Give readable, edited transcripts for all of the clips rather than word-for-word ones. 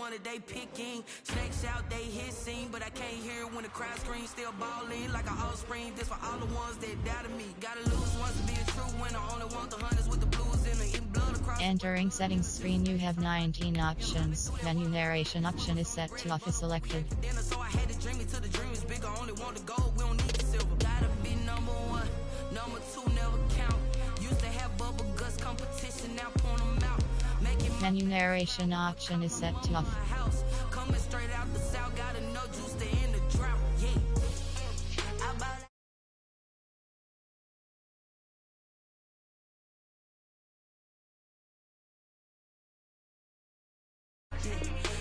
one that they picking. Snakes out, they hissing, but I can't hear when the crowd screams. Still balling like an offspring. This for all the ones that doubted me. Gotta lose once to be a true winner. Only want the hunters with the blues in the blood across. Entering settings screen, you have 19 options. Menu narration option is set to off is selected. So I had to dream it till the dream is bigger. Only want the gold, we don't need the silver. Gotta be number one, number two never count. Used to have bubble guts competition, now point them out. Menu narration option is set to off. Coming straight out the south, gotta know juice to end the drought. Yeah.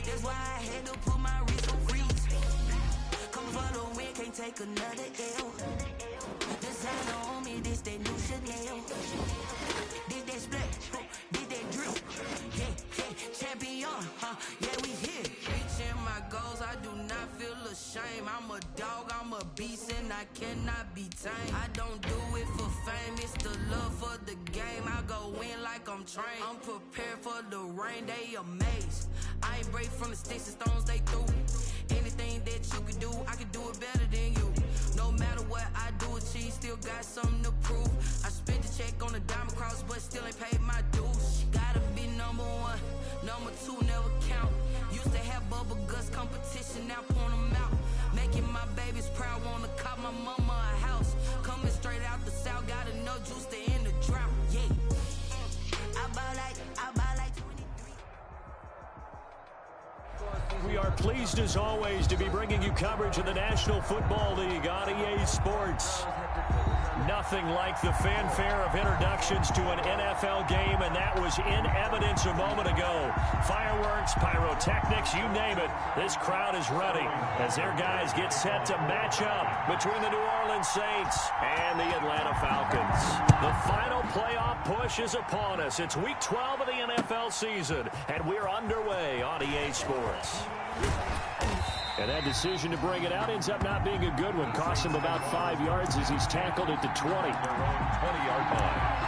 That's why I had to put my wrist on freeze. Come for the win, can't take another L. Designer on me, this that new Chanel. Did that split, did that drill. Yeah, champion, yeah, we here. Reaching my goals, I do not feel ashamed. I'm a dog, I'm a beast, and I cannot be tamed. I don't do it for fame, it's the love for the game. I go in like I'm trained. I'm prepared for the rain, they amazed. I ain't break from the sticks and stones they threw. Anything that you can do, I can do it better than you. No matter what I do, achieve, still got something to prove. I spent the check on the diamond cross, but still ain't paid my dues. Gotta be number one, number two never count. Used to have bubble guts competition, now point them out. Making my babies proud, wanna cop my mama a house. Coming straight out the south, gotta know juice to end the drought. Yeah, I buy like 23. We are pleased as always to be bringing you coverage of the National Football League on EA Sports. Nothing like the fanfare of introductions to an NFL game, and that was in evidence a moment ago. Fireworks, pyrotechnics, you name it. This crowd is ready as their guys get set to match up between the New Orleans Saints and the Atlanta Falcons. The final playoff push is upon us. It's week 12 of the NFL season, and we're underway on EA Sports. And that decision to bring it out ends up not being a good one. Cost him about 5 yards as he's tackled at the 20. Their own 20-yard line.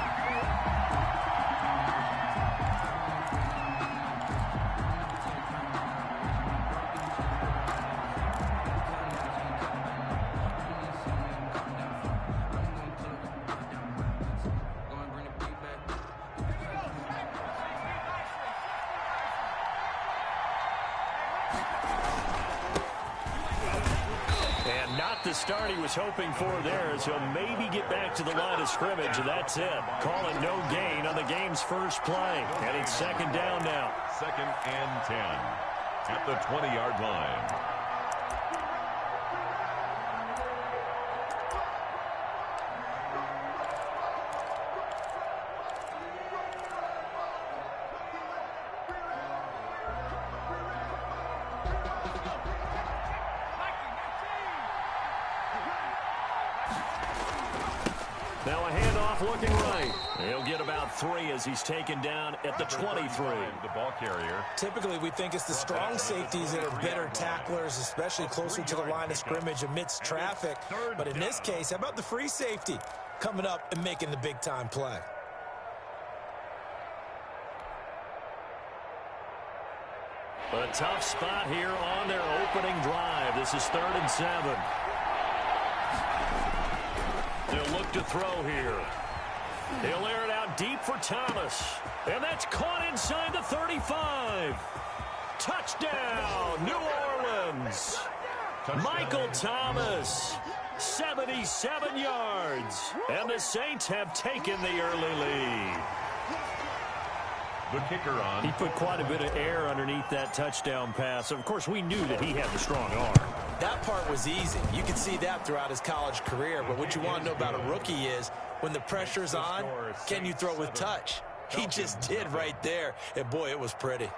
The start he was hoping for there, so maybe get back to the line of scrimmage, and that's it. Call it no gain on the game's first play, and it's second down now. 2nd and 10 at the 20-yard line. Now a handoff looking right. He'll get about 3 as he's taken down at the 23. The ball carrier. Typically, we think it's the strong safeties that are better tacklers, especially closer to the line of scrimmage amidst traffic. But in this case, how about the free safety coming up and making the big-time play? A tough spot here on their opening drive. This is 3rd and 7. They'll look to throw here. He'll air it out deep for Thomas. And that's caught inside the 35. Touchdown, New Orleans. Michael Thomas, 77 yards. And the Saints have taken the early lead. The kicker on. He put quite a bit of air underneath that touchdown pass. Of course, we knew that he had the strong arm. That part was easy. You could see that throughout his college career. But what you want to know about a rookie is when the pressure's on, can you throw with touch? He just did right there. And, boy, it was pretty.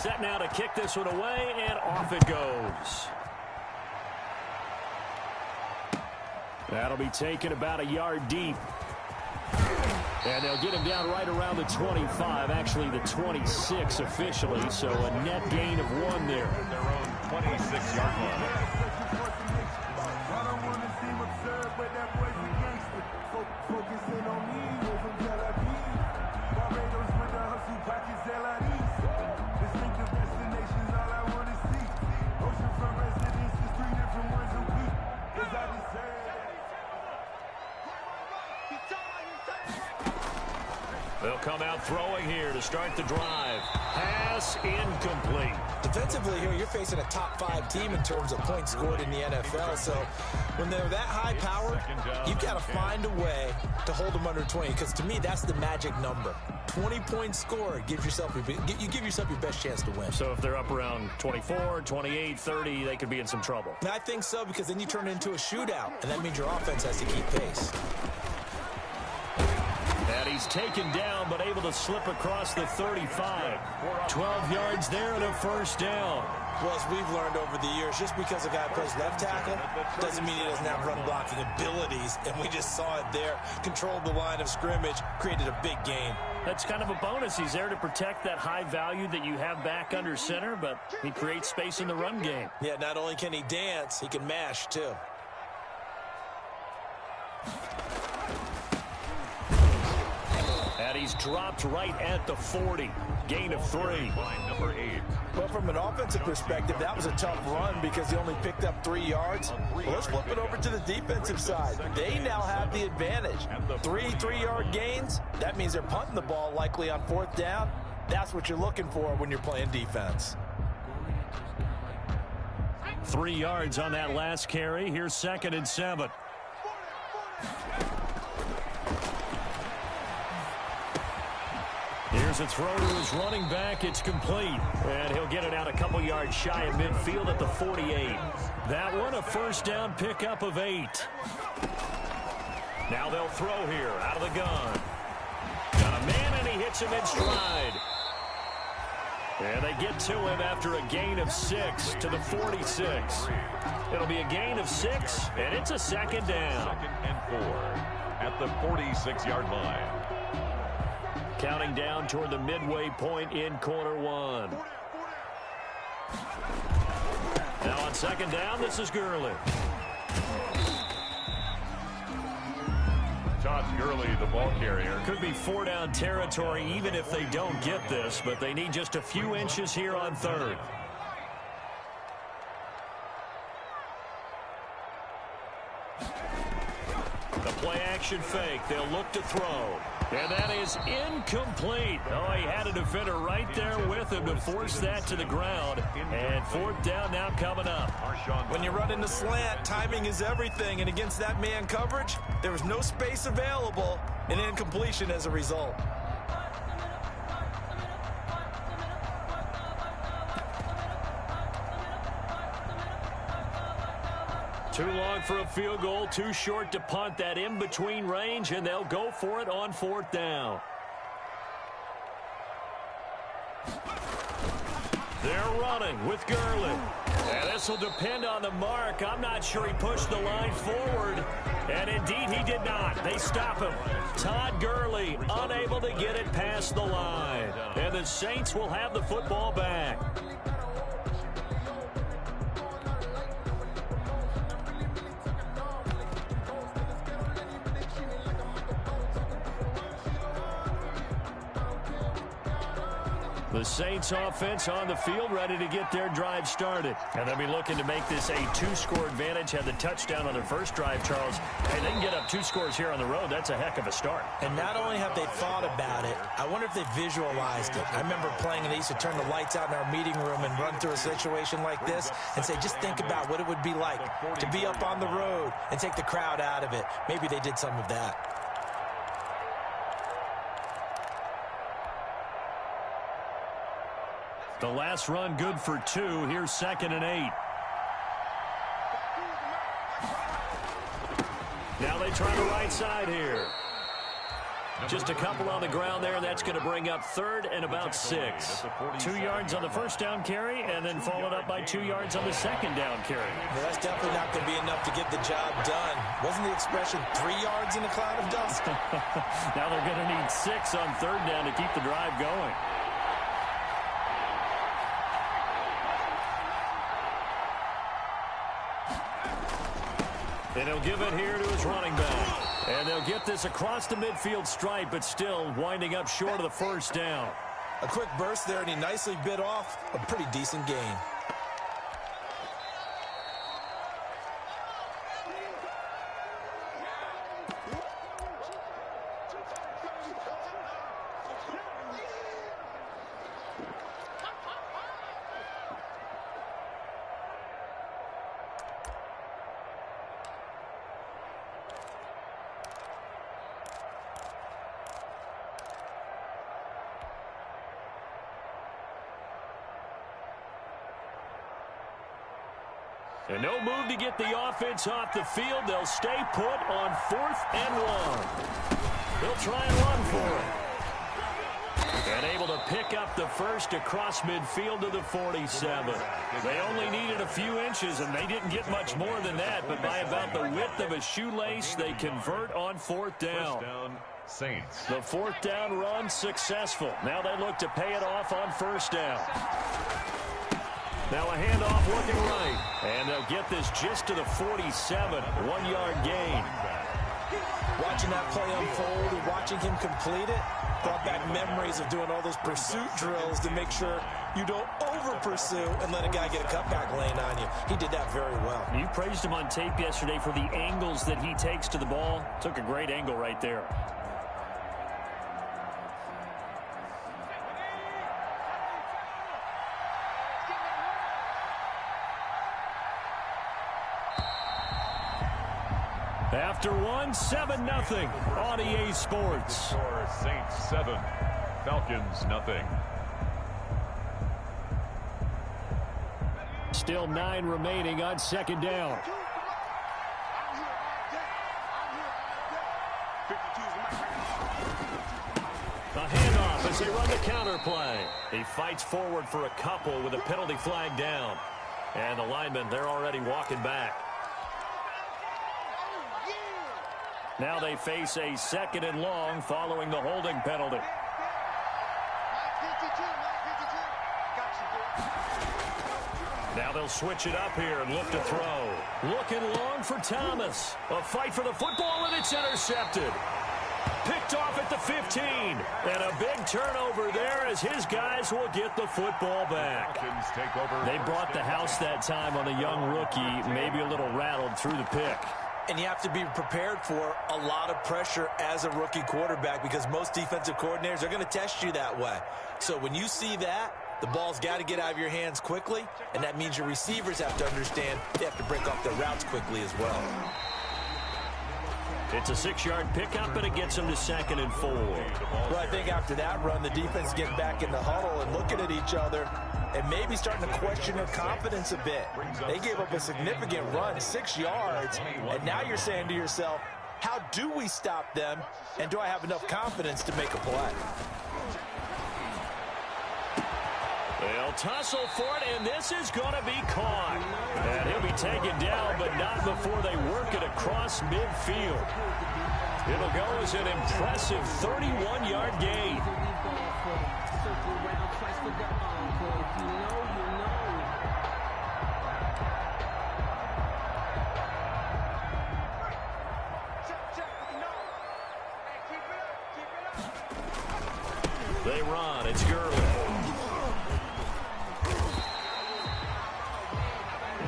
Set now to kick this one away, and off it goes. That'll be taken about a yard deep. And they'll get him down right around the 25, actually the 26 officially, so a net gain of 1 there. Their own 26-yard line. They'll come out throwing here to start the drive. Pass incomplete. Defensively here, you're facing a top 5 team in terms of points scored in the NFL. So when they're that high powered, you've got to find a way to hold them under 20. Because to me, that's the magic number. 20-point score gives yourself you give yourself your best chance to win. So if they're up around 24, 28, 30, they could be in some trouble. And I think so, because then you turn it into a shootout, and that means your offense has to keep pace. And he's taken down, but able to slip across the 35. 12 yards there and a first down. Well, as we've learned over the years, just because a guy plays left tackle doesn't mean he doesn't have run blocking abilities, and we just saw it there. Controlled the line of scrimmage, created a big gain. That's kind of a bonus. He's there to protect that high value that you have back under center, but he creates space in the run game. Yeah, not only can he dance, he can mash, too. And he's dropped right at the 40. Gain of 3. Line number 8. Well, from an offensive perspective, that was a tough run because he only picked up 3 yards. Well, let's flip it over to the defensive side. They now have the advantage. 3 3-yard gains, that means they're punting the ball likely on 4th down. That's what you're looking for when you're playing defense. 3 yards on that last carry. Here's 2nd and 7. Here's a throw to his running back. It's complete. And he'll get it out a couple yards shy of midfield at the 48. That one a first down pickup of 8. Now they'll throw here out of the gun. Got a man, and he hits him in stride. And they get to him after a gain of 6 to the 46. It'll be a gain of 6, and it's a 2nd down. 2nd and 4 at the 46-yard line. Counting down toward the midway point in quarter 1. Now on 2nd down, this is Gurley. Todd Gurley, the ball carrier. Could be 4-down territory even if they don't get this, but they need just a few inches here on 3rd. The play action fake. They'll look to throw. And that is incomplete. Oh, he had a defender right there with him to force that to the ground. And 4th down now coming up. When you run into slant, timing is everything. And against that man coverage, there was no space available, and incompletion as a result. Too long for a field goal, too short to punt. That in-between range, and they'll go for it on 4th down. They're running with Gurley. And this will depend on the mark. I'm not sure he pushed the line forward. And indeed, he did not. They stop him. Todd Gurley unable to get it past the line. And the Saints will have the football back. The Saints offense on the field, ready to get their drive started. And they'll be looking to make this a 2-score advantage. Had the touchdown on their first drive, Charles. Hey, they can get up 2 scores here on the road. That's a heck of a start. And not only have they thought about it, I wonder if they visualized it. I remember playing, and they used to turn the lights out in our meeting room and run through a situation like this and say, just think about what it would be like to be up on the road and take the crowd out of it. Maybe they did some of that. The last run good for 2. Here's 2nd and 8. Now they try the right side here. Just a couple on the ground there. That's going to bring up 3rd and about 6. 2 yards on the first down carry, and then followed up by 2 yards on the 2nd down carry. Well, that's definitely not going to be enough to get the job done. Wasn't the expression 3 yards in a cloud of dust? Now they're going to need 6 on 3rd down to keep the drive going. And he'll give it here to his running back. And they'll get this across the midfield stripe, but still winding up short of the first down. A quick burst there, and he nicely bit off a pretty decent gain. And no move to get the offense off the field. They'll stay put on 4th and 1. They'll try and run for it. And able to pick up the first across midfield to the 47. They only needed a few inches, and they didn't get much more than that. But by about the width of a shoelace, they convert on 4th down. Saints. The 4th down run successful. Now they look to pay it off on 1st down. Now a handoff looking right. And they'll get this just to the 47. 1-yard gain. Watching that play unfold and watching him complete it brought back memories of doing all those pursuit drills to make sure you don't over-pursue and let a guy get a cutback lane on you. He did that very well. You praised him on tape yesterday for the angles that he takes to the ball. Took a great angle right there. After 1, 7-0 on EA Sports. Saints 7, Falcons 0. Still 9 remaining on 2nd down. A handoff as they run the counter play. He fights forward for a couple with a penalty flag down. And the linemen, they're already walking back. Now they face a 2nd and long following the holding penalty. Now they'll switch it up here and look to throw. Looking long for Thomas. A fight for the football, and it's intercepted. Picked off at the 15. And a big turnover there as his guys will get the football back. They brought the house that time on the young rookie, maybe a little rattled through the pick. And you have to be prepared for a lot of pressure as a rookie quarterback because most defensive coordinators are going to test you that way. So when you see that, the ball's got to get out of your hands quickly, and that means your receivers have to understand they have to break off their routes quickly as well. It's a 6-yard pickup, and it gets them to 2nd and 4. Well, I think after that run, the defense getting back in the huddle and looking at each other and maybe starting to question their confidence a bit. They gave up a significant run, 6 yards, and now you're saying to yourself, how do we stop them, and do I have enough confidence to make a play? They'll tussle for it, and this is going to be caught. And he'll be taken down, but not before they work it across midfield. It'll go as an impressive 31-yard gain. They run. It's Gurley.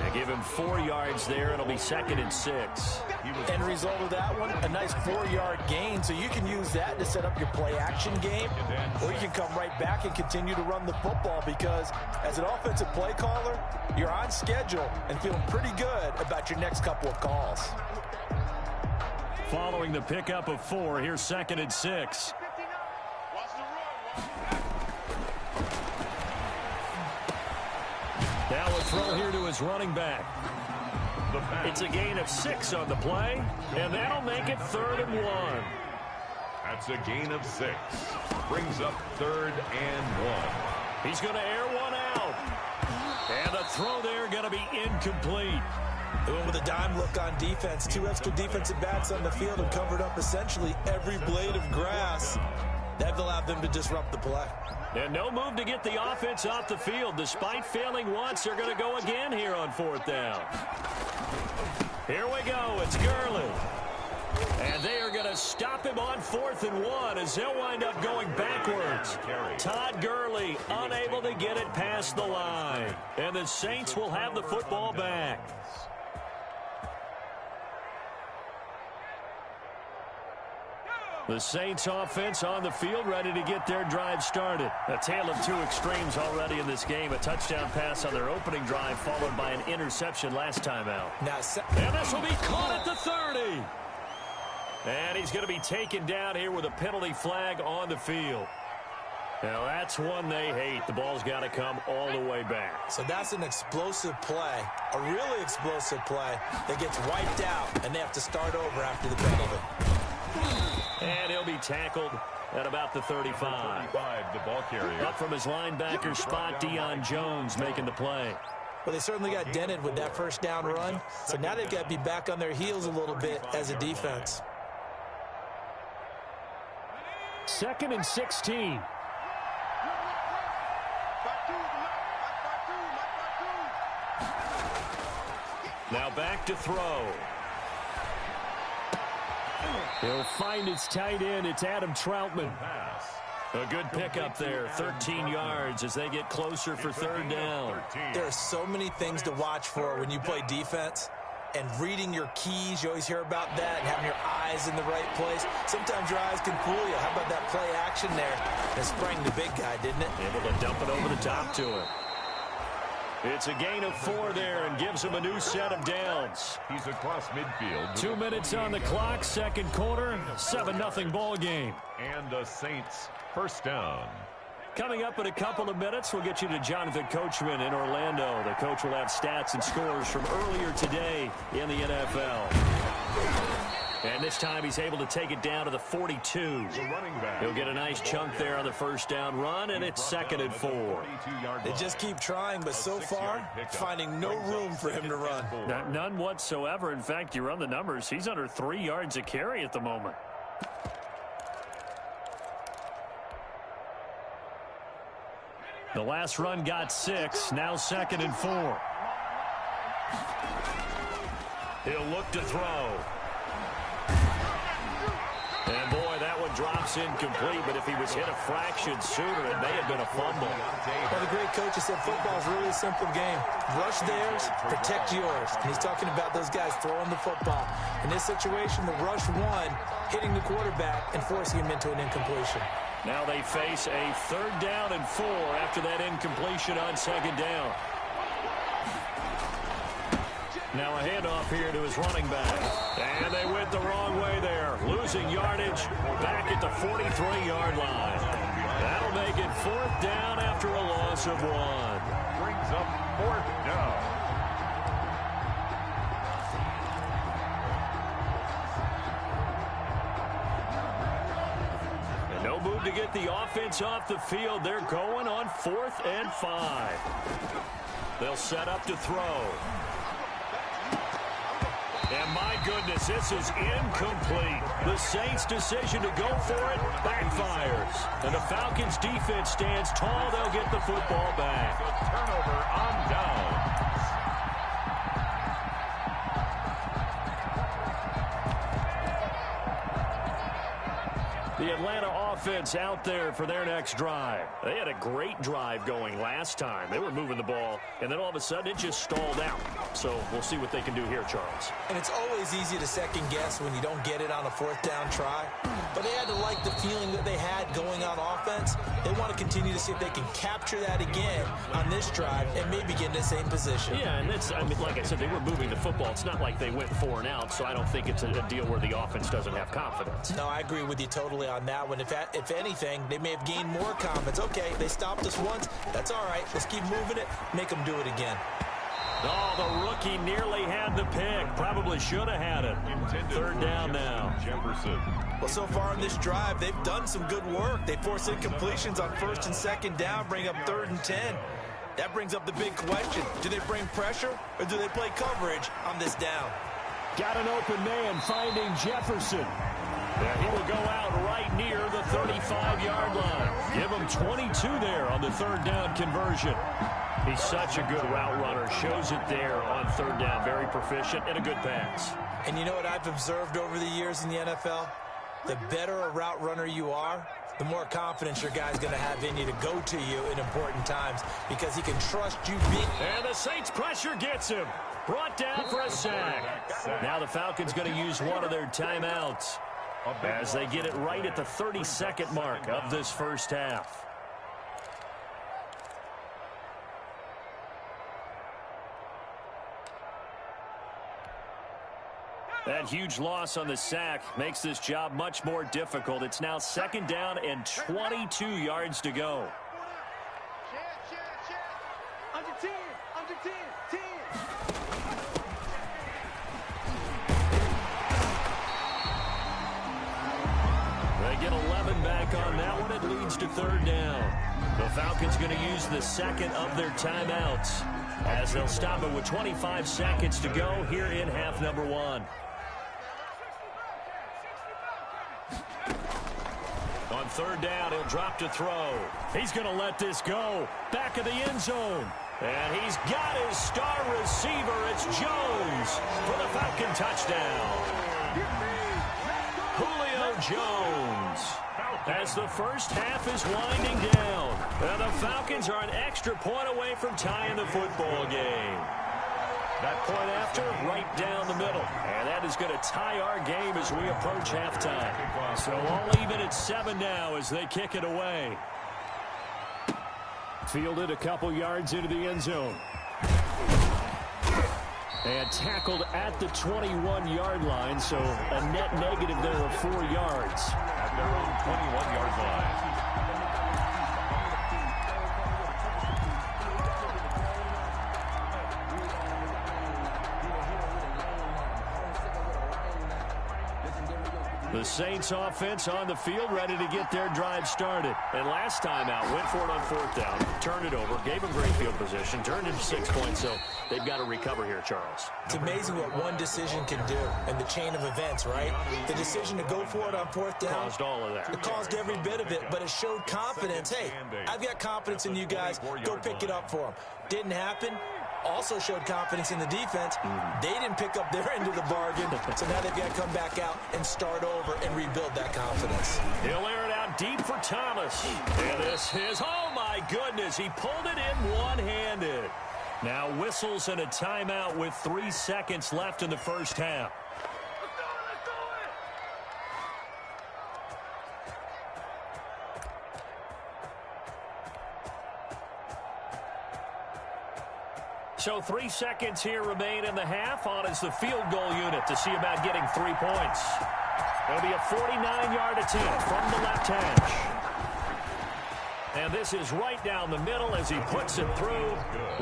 They give him 4 yards there. It'll be 2nd and 6. End result of that one, a nice 4-yard gain. So you can use that to set up your play-action game, or you can come right back and continue to run the football because as an offensive play caller, you're on schedule and feeling pretty good about your next couple of calls. Following the pickup of 4, here's 2nd and 6. Now a throw here to his running back. It's a gain of 6 on the play, and that'll make it 3rd and 1. That's a gain of 6. Brings up 3rd and 1. He's going to air one out. And the throw there going to be incomplete. With a dime look on defense, 2 extra defensive backs on the field and covered up essentially every blade of grass. That allowed them to disrupt the play. And no move to get the offense off the field. Despite failing once, they're going to go again here on 4th down. Here we go. It's Gurley. And they are going to stop him on 4th and 1 as they'll wind up going backwards. Todd Gurley unable to get it past the line. And the Saints will have the football back. The Saints offense on the field, ready to get their drive started. A tale of 2 extremes already in this game. A touchdown pass on their opening drive, followed by an interception last time out. And this will be caught at the 30. And he's going to be taken down here with a penalty flag on the field. Now that's one they hate. The ball's got to come all the way back. So that's an explosive play, a really explosive play that gets wiped out, and they have to start over after the penalty. And he'll be tackled at about the 35. The ball carrier. Up from his linebacker spot, Deion Jones making the play. Well, they certainly got dented with that first down run, so now they've got to be back on their heels a little bit as a defense. 2nd and 16. Now back to throw. He'll find his tight end. It's Adam Troutman. A good pickup there, 13 yards as they get closer for 3rd down. There are so many things to watch for when you play defense. And reading your keys, you always hear about that, and having your eyes in the right place. Sometimes your eyes can fool you. How about that play action there? It sprang the big guy, didn't it? Able to dump it over the top to him. It's a gain of 4 there and gives him a new set of downs. He's across midfield. 2 minutes on the clock, 2nd quarter, 7-0 ball game. And the Saints first down. Coming up in a couple of minutes, we'll get you to Jonathan Coachman in Orlando. The coach will have stats and scores from earlier today in the NFL. And this time he's able to take it down to the 42. He'll get a nice chunk there on the first down run, and it's 2nd and 4. They just keep trying, but so far, finding no room for him to run. None whatsoever. In fact, you run the numbers. He's under 3 yards a carry at the moment. The last run got 6. Now 2nd and 4. He'll look to throw. And boy, that one drops incomplete, but if he was hit a fraction sooner, it may have been a fumble. Well, the great coach has said football is really a simple game. Rush theirs, protect yours. And he's talking about those guys throwing the football. In this situation, the rush won, hitting the quarterback and forcing him into an incompletion. Now they face a 3rd down and 4 after that incompletion on 2nd down. Now a handoff here to his running back. And they went the wrong way there. Losing yardage back at the 43-yard line. That'll make it 4th down after a loss of 1. Brings up 4th down. And no move to get the offense off the field. They're going on 4th and 5. They'll set up to throw. And my goodness, this is incomplete. The Saints' decision to go for it backfires. And the Falcons' defense stands tall. They'll get the football back. A turnover on down. The Atlanta offense out there for their next drive. They had a great drive going last time. They were moving the ball, and then all of a sudden it just stalled out. So we'll see what they can do here, Charles. And it's always easy to second guess when you don't get it on a 4th down try. But they had to like the feeling that they had going on offense. They want to continue to see if they can capture that again on this drive and maybe get in the same position. Yeah, and it's, I mean, like I said, they were moving the football. It's not like they went 4 and out, so I don't think it's a deal where the offense doesn't have confidence. No, I agree with you totally on that one. If anything, they may have gained more confidence. Okay, they stopped us once. That's all right. Let's keep moving it. Make them do it again. Oh, the rookie nearly had the pick. Probably should have had it. 3rd down now. Jefferson. Well, so far in this drive, they've done some good work. They force incompletions on 1st and 2nd down, bring up 3rd and 10. That brings up the big question. Do they bring pressure or do they play coverage on this down? Got an open man finding Jefferson. And he will go out right near the 35-yard line. Give him 22 there on the 3rd down conversion. He's such a good route runner. Shows it there on 3rd down. Very proficient and a good pass. And you know what I've observed over the years in the NFL? The better a route runner you are, the more confidence your guy's going to have in you to go to you in important times because he can trust you being. And the Saints pressure gets him. Brought down for a sack. Now the Falcons going to use one of their timeouts as they get it right at the 32nd mark of this first half. That huge loss on the sack makes this job much more difficult. It's now 2nd down and 22 yards to go. Under 10, under 10, 10. They get 11 back on that one. It leads to 3rd down. The Falcons going to use the 2nd of their timeouts as they'll stop it with 25 seconds to go here in half number 1. On 3rd down, he'll drop to throw. He's going to let this go. Back of the end zone. And he's got his star receiver. It's Jones for the Falcon touchdown. Julio Jones. As the first half is winding down, and the Falcons are an extra point away from tying the football game. That point after, right down the middle. And that is going to tie our game as we approach halftime. So all even at 7 now as they kick it away. Fielded a couple yards into the end zone. And tackled at the 21-yard line, so a net negative there of 4 yards. At their own 21-yard line. The Saints offense on the field, ready to get their drive started. And last time out, went for it on 4th down, turned it over, gave them great field position, turned it to 6 points, so they've got to recover here, Charles. It's amazing what one decision can do in the chain of events, right? The decision to go for it on 4th down. Caused all of that. It caused every bit of it, but it showed confidence. Hey, I've got confidence in you guys. Go pick it up for them. Didn't happen. Also showed confidence in the defense. They didn't pick up their end of the bargain, so now they've got to come back out and start over and rebuild that confidence. He'll air it out deep for Thomas. And this is, oh my goodness, he pulled it in one-handed. Now whistles and a timeout with 3 seconds left in the first half. So 3 seconds here remain in the half. On is the field goal unit to see about getting 3 points. It'll be a 49-yard attempt from the left hash. And this is right down the middle as he puts it through.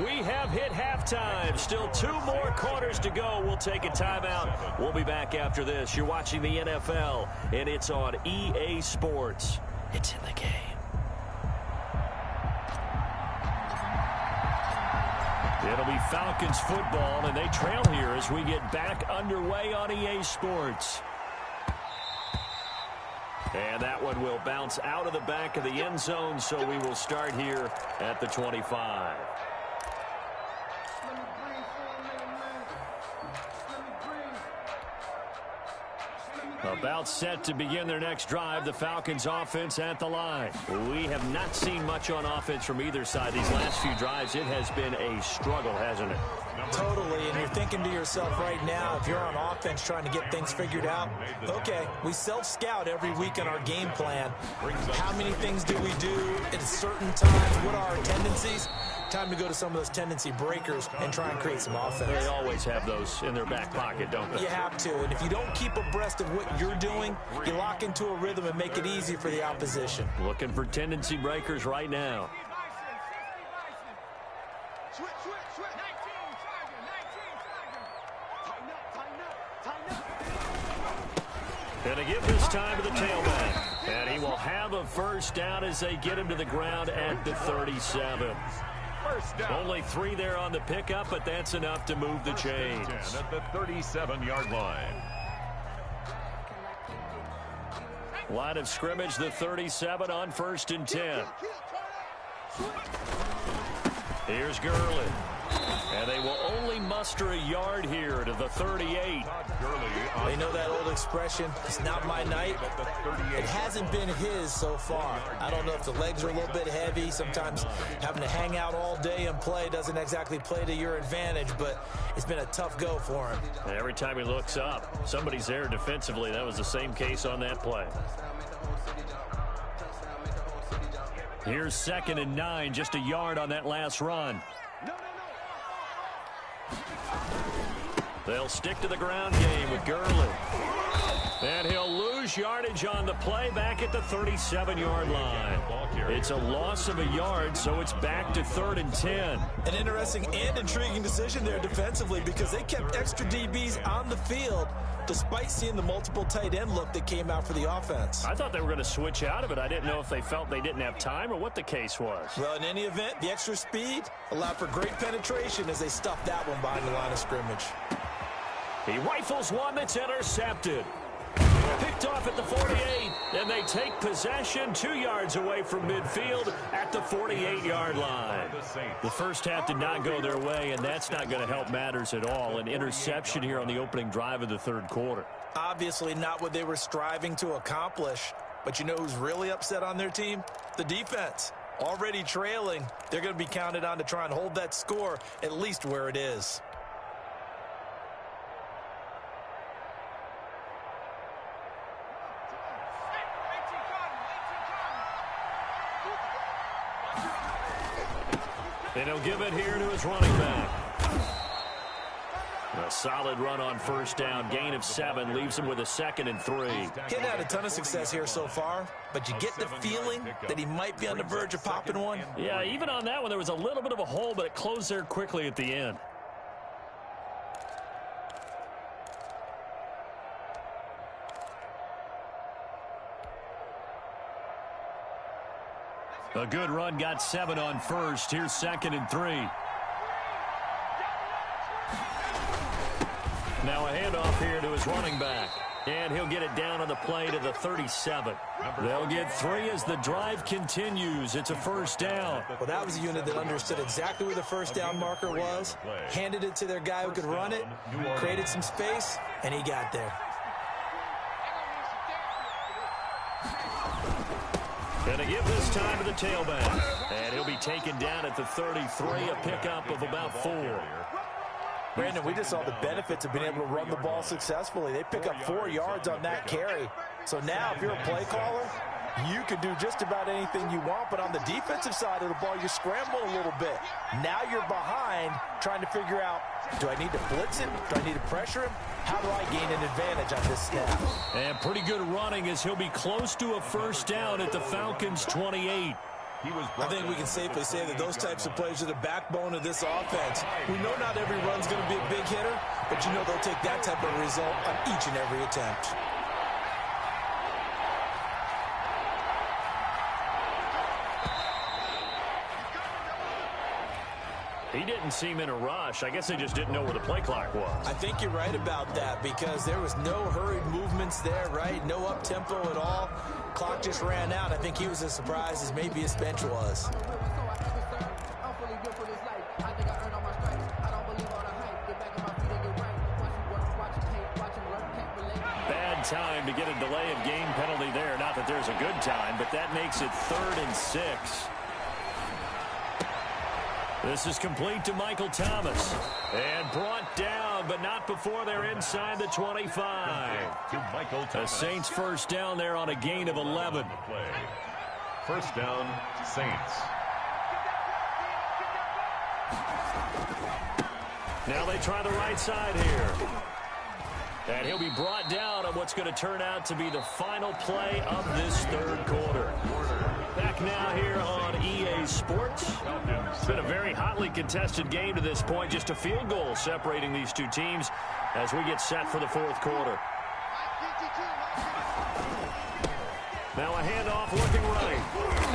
We have hit halftime. Still 2 more quarters to go. We'll take a timeout. We'll be back after this. You're watching the NFL, and it's on EA Sports. It's in the game. It'll be Falcons football, and they trail here as we get back underway on EA Sports. And that one will bounce out of the back of the end zone, so we will start here at the 25. About set to begin their next drive, the Falcons offense at the line. We have not seen much on offense from either side these last few drives. It has been a struggle, hasn't it? Totally, and you're thinking to yourself right now, if you're on offense trying to get things figured out, okay, we self-scout every week in our game plan. How many things do we do at certain times? What are our tendencies? Time to go to some of those tendency breakers and try and create some offense. They always have those in their back pocket, don't they? You have to, and if you don't keep abreast of what you're doing, you lock into a rhythm and make it easy for the opposition. Looking for tendency breakers right now. Switch, switch, switch. 19, Tiger, 19, Tiger. Tighten up, tighten up. And to give this time to the tailback. And he will have a first down as they get him to the ground at the 37. Only 3 there on the pickup, but that's enough to move the chains. At the 37-yard line. Line of scrimmage, the 37 on 1st and 10. Here's Gurley. And they will only muster a yard here to the 38. They know that old expression, it's not my night. It hasn't been his so far. I don't know if the legs are a little bit heavy. Sometimes having to hang out all day and play doesn't exactly play to your advantage, but it's been a tough go for him. And every time he looks up, somebody's there defensively. That was the same case on that play. Here's 2nd and 9, just a yard on that last run. They'll stick to the ground game with Gurley. And he'll lose yardage on the play back at the 37-yard line. It's a loss of a yard, so it's back to 3rd and 10. An interesting and intriguing decision there defensively because they kept extra DBs on the field despite seeing the multiple tight end look that came out for the offense. I thought they were going to switch out of it. I didn't know if they felt they didn't have time or what the case was. Well, in any event, the extra speed allowed for great penetration as they stuffed that one behind the line of scrimmage. He rifles one that's intercepted. Picked off at the 48, and they take possession 2 yards away from midfield at the 48-yard line. The first half did not go their way, and that's not going to help matters at all. An interception here on the opening drive of the 3rd quarter. Obviously not what they were striving to accomplish, but you know who's really upset on their team? The defense. Already trailing, they're going to be counted on to try and hold that score at least where it is. And he'll give it here to his running back. A solid run on first down. Gain of 7 leaves him with a 2nd and 3. He's had a ton of success here so far, but you get the feeling that he might be on the verge of popping one. Yeah, even on that one, there was a little bit of a hole, but it closed there quickly at the end. A good run, got 7 on first. Here's 2nd and 3. Now a handoff here to his running back. And he'll get it down on the play to the 37. They'll get 3 as the drive continues. It's a first down. Well, that was a unit that understood exactly where the first down marker was, handed it to their guy who could run it, created some space, and he got there. Going to give this time to the tailback. And he'll be taken down at the 33, a pickup of about 4. Brandon, we just saw the benefits of being able to run the ball successfully. They pick up 4 yards on that carry. So now if you're a play caller, you can do just about anything you want. But on the defensive side of the ball, you scramble a little bit. Now you're behind trying to figure out, do I need to blitz him? Do I need to pressure him? How do I gain an advantage on this snap? And pretty good running as he'll be close to a first down at the Falcons' 28. I think we can safely say that those types of plays are the backbone of this offense. We know not every run's going to be a big hitter, but you know they'll take that type of result on each and every attempt. He didn't seem in a rush. I guess they just didn't know where the play clock was. I think you're right about that because there was no hurried movements there, right? No up-tempo at all. Clock just ran out. I think he was as surprised as maybe his bench was. Bad time to get a delay of game penalty there. Not that there's a good time, but that makes it 3rd and 6. This is complete to Michael Thomas. And brought down, but not before they're inside the 25. The Saints first down there on a gain of 11. First down, Saints. Now they try the right side here. And he'll be brought down on what's going to turn out to be the final play of this 3rd quarter. Back now here on EA Sports. It's been a very hotly contested game to this point. Just a field goal separating these two teams as we get set for the 4th quarter. Now a handoff looking right.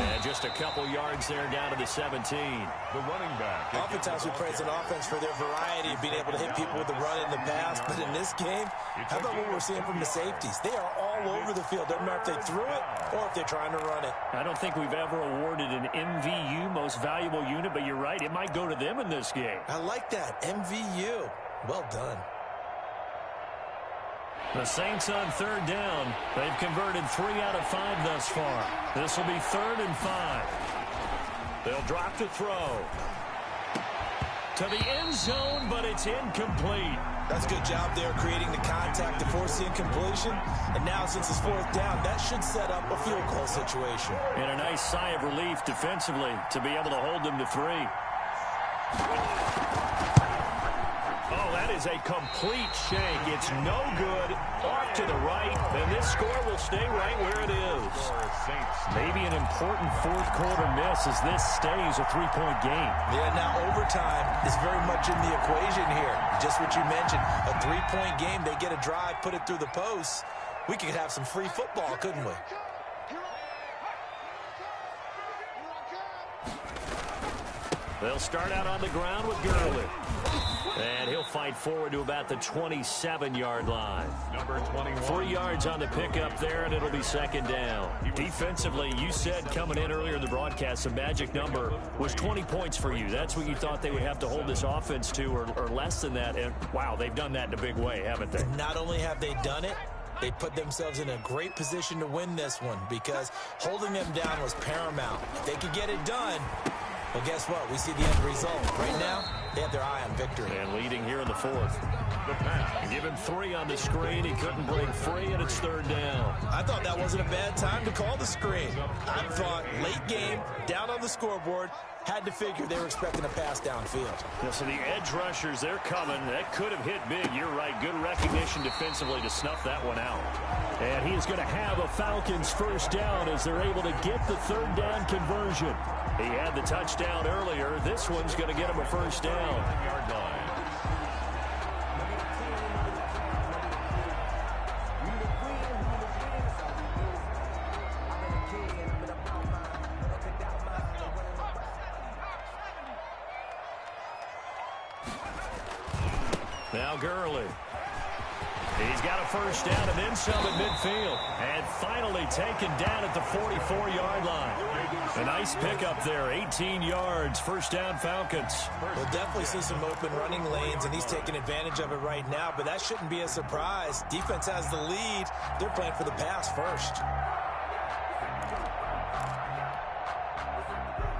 And just a couple yards there down to the 17. The running back. Oftentimes we praise an offense for their variety of being able to hit people with the run in the past. But in this game, how about what we're seeing from the safeties? They are all over the field. Doesn't matter if they threw it or if they're trying to run it. I don't think we've ever awarded an MVU, most valuable unit, but you're right. It might go to them in this game. I like that. MVU. Well done. The Saints on 3rd down. They've converted 3 out of 5 thus far. This will be 3rd and 5. They'll drop to throw. To the end zone, but it's incomplete. That's a good job there creating the contact to force the incompletion. And now since it's 4th down, that should set up a field goal situation. And a nice sigh of relief defensively to be able to hold them to 3. Oh, that is a complete shank. It's no good. Off to the right, and this score will stay right where it is. Maybe an important fourth quarter miss as this stays a three-point game. Yeah, now overtime is very much in the equation here. Just what you mentioned, a three-point game. They get a drive, put it through the posts. We could have some free football, couldn't we? They'll start out on the ground with Gurley. And he'll fight forward to about the 27-yard line. Number 21. 3 yards on the pickup there, and it'll be second down. Defensively, you said coming in earlier in the broadcast, the magic number was 20 points for you. That's what you thought they would have to hold this offense to, or less than that. And, wow, they've done that in a big way, haven't they? Not only have they done it, they put themselves in a great position to win this one because holding them down was paramount. If they could get it done, well, guess what? We see the end result. Right now, they have their eye on victory. And leading here in the fourth. The pass. Give him 3 on the screen. He couldn't break free, and it's third down. I thought that wasn't a bad time to call the screen. I thought late game, down on the scoreboard, had to figure they were expecting a pass downfield. Yeah, so the edge rushers, they're coming. That could have hit big. You're right. Good recognition defensively to snuff that one out. And he is going to have a Falcons first down as they're able to get the third down conversion. He had the touchdown earlier. This one's going to get him a first down. Yard line. Now Gurley. He's got a first down and then some at midfield. And finally taken down at the 44-yard line. A nice pickup there, 18 yards, first down Falcons. We'll definitely see some open running lanes, and he's taking advantage of it right now, but that shouldn't be a surprise. Defense has the lead. They're playing for the pass first.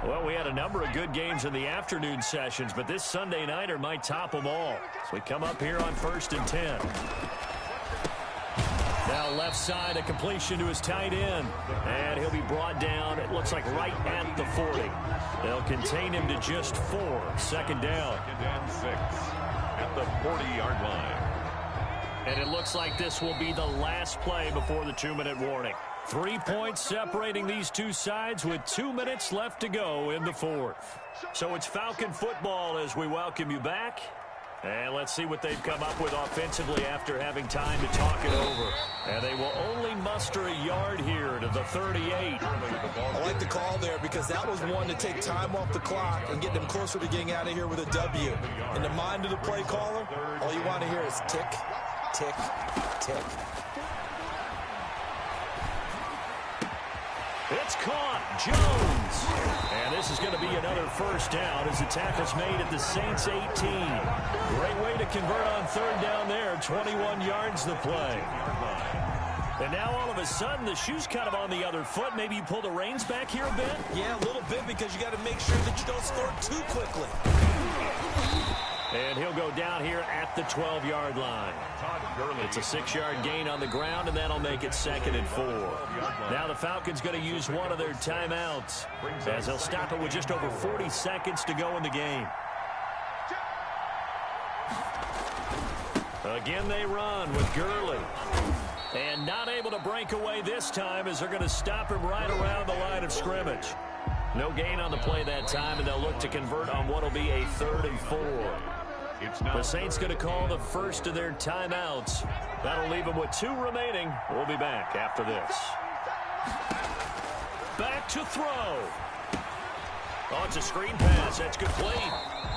Well, we had a number of good games in the afternoon sessions, but this Sunday nighter might top them all. So we come up here on 1st and 10. Now left side, a completion to his tight end. And he'll be brought down, it looks like right at the 40. They'll contain him to just 4. Second down. Second and 6 at the 40-yard line. And it looks like this will be the last play before the 2-minute warning. 3 points separating these two sides with 2 minutes left to go in the fourth. So it's Falcon football as we welcome you back. And let's see what they've come up with offensively after having time to talk it over. And they will only muster a yard here to the 38. I like the call there because that was one to take time off the clock and get them closer to getting out of here with a W. In the mind of the play caller, all you want to hear is tick, tick, tick. It's caught. Jones. And this is going to be another first down as the tackle's made at the Saints 18. Great way to convert on third down there. 21 yards the play. And now all of a sudden the shoe's kind of on the other foot. Maybe you pull the reins back here a bit? Yeah, a little bit because you got to make sure that you don't score too quickly. And he'll go down here at the 12-yard line. It's a 6-yard gain on the ground, and that'll make it 2nd and 4. Now the Falcons going to use one of their timeouts as they'll stop it with just over 40 seconds to go in the game. Again they run with Gurley. And not able to break away this time as they're going to stop him right around the line of scrimmage. No gain on the play that time, and they'll look to convert on what will be a 3rd and 4. The Saints going to call the first of their timeouts. That'll leave them with 2 remaining. We'll be back after this. Back to throw. Oh, it's a screen pass. That's complete.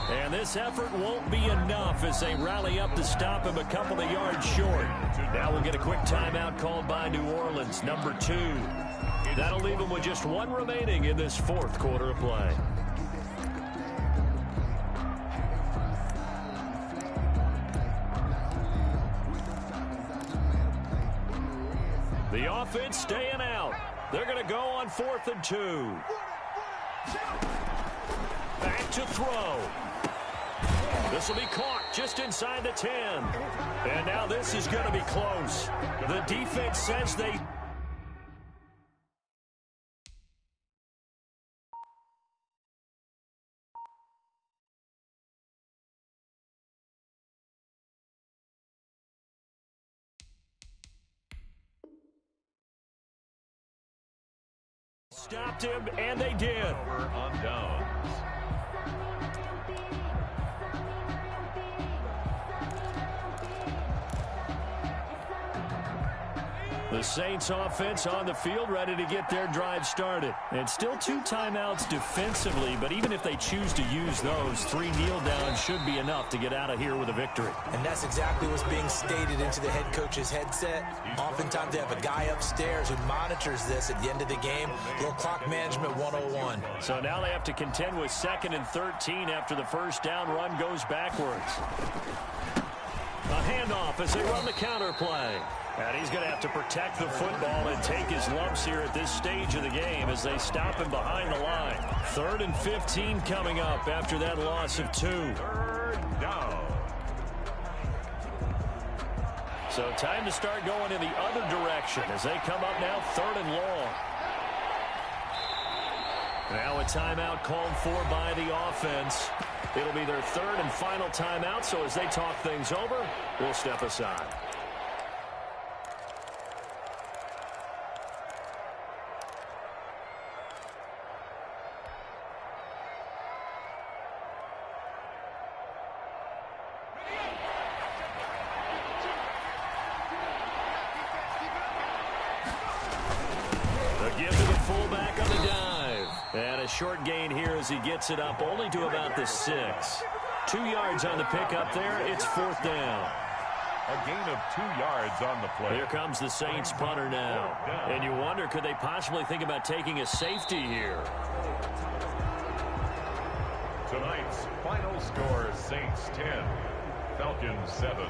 And this effort won't be enough as they rally up to stop him a couple of yards short. Now we'll get a quick timeout called by New Orleans, number 2. That'll leave them with just 1 remaining in this 4th quarter of play. The offense staying out. They're going to go on 4th and 2. Back to throw. This will be caught just inside the 10. And now this is going to be close. The defense says they Stopped him, and they did. Over on downs. The Saints offense on the field, ready to get their drive started. And still 2 timeouts defensively, but even if they choose to use those, 3 kneel downs should be enough to get out of here with a victory. And that's exactly what's being stated into the head coach's headset. Oftentimes they have a guy upstairs who monitors this at the end of the game. Little clock management 101. So now they have to contend with 2nd and 13 after the first down run goes backwards. A handoff as they run the counter play. And he's going to have to protect the football and take his lumps here at this stage of the game as they stop him behind the line. 3rd and 15 coming up after that loss of 2. 3rd down. So time to start going in the other direction as they come up now 3rd and long. Now a timeout called for by the offense. It'll be their 3rd and final timeout, so as they talk things over, we'll step aside. Give to the fullback on the dive. And a short gain here as he gets it up only to about the 6. 2 yards on the pickup there. It's 4th down. A gain of 2 yards on the play. Here comes the Saints punter now. And you wonder, could they possibly think about taking a safety here? Tonight's final score, Saints 10, Falcons 7.